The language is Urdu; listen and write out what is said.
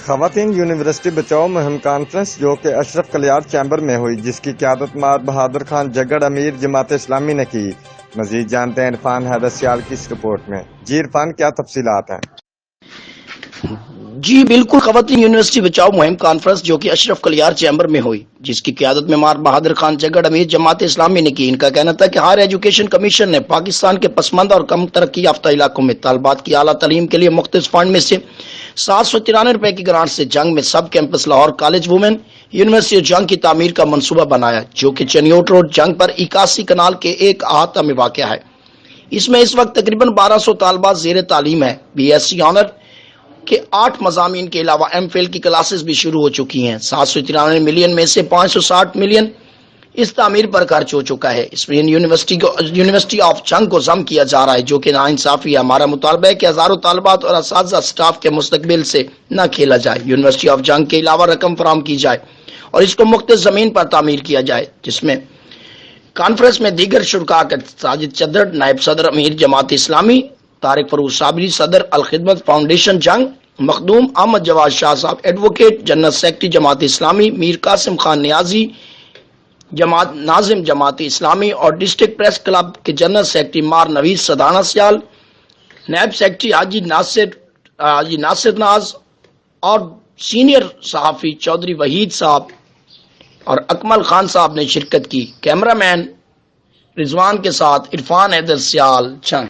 خواتین یونیورسٹی بچاؤ مہم کانفرنس جو کہ اشرف کلیار چیمبر میں ہوئی، جس کی قیادت مار بہادر خان جگڑ امیر جماعت اسلامی نے کی۔ مزید جانتے ہیں عرفان حیدر سیال کی اس رپورٹ میں۔ جی عرفان، کیا تفصیلات ہیں؟ جی بالکل، خواتین یونیورسٹی بچاؤ مہم کانفرنس جو کہ اشرف کلیار چیمبر میں ہوئی، جس کی قیادت میں مار بہادر خان جگڑ امیر جماعت اسلامی نے کی۔ ان کا کہنا تھا کہ ہائر ایجوکیشن کمیشن نے پاکستان کے پسماندہ اور کم ترقی یافتہ علاقوں میں طالبات کی اعلیٰ تعلیم کے لیے مختص فنڈ میں سے 793 روپے کی گرانٹ سے جنگ میں سب campus Lahore college women university جنگ کی تعمیر کا منصوبہ بنایا، جو کہ چنیوٹ روڈ جنگ پر 81 کنال کے ایک احاطہ میں واقع ہے۔ اس میں اس وقت تقریباً 1200 طالبات زیر تعلیم ہیں۔ بی ایس سی آنر کے 8 مضامین کے علاوہ ایم فل کی کلاسز بھی شروع ہو چکی ہیں۔ 793 ملین میں سے 560 ملین اس تعمیر پر خرچ ہو چکا ہے۔ اس میں یونیورسٹی آف جنگ کو ضم کیا جا رہا ہے، جو کہ ناانصافی ہے۔ ہمارا مطالبہ ہے کہ ہزاروں طالبات اور اساتذہ سٹاف کے مستقبل سے نہ کھیلا جائے۔ یونیورسٹی آف جنگ کے علاوہ رقم فراہم کی جائے اور اس کو مختص زمین پر تعمیر کیا جائے، جس میں کانفرنس میں دیگر شرکاء ساجد چدر نائب صدر امیر جماعت اسلامی، طارق فروز صابری صدر الخدمت فاؤنڈیشن جنگ، مخدوم احمد جواد شاہ صاحب advocate general secretary Jamaat Islami, Mir Qasim Khan نیازی جماعت ناظم جماعت اسلامی اور ڈسٹرکٹ پریس کلب کے جنرل سیکرٹری مار نویز سدانہ سیال، نائب سیکرٹری حاجی ناصر ناز اور سینئر صحافی چودھری وحید صاحب اور اکمل خان صاحب نے شرکت کی۔ کیمرہ مین رضوان کے ساتھ عرفان حیدر سیال چھنگ۔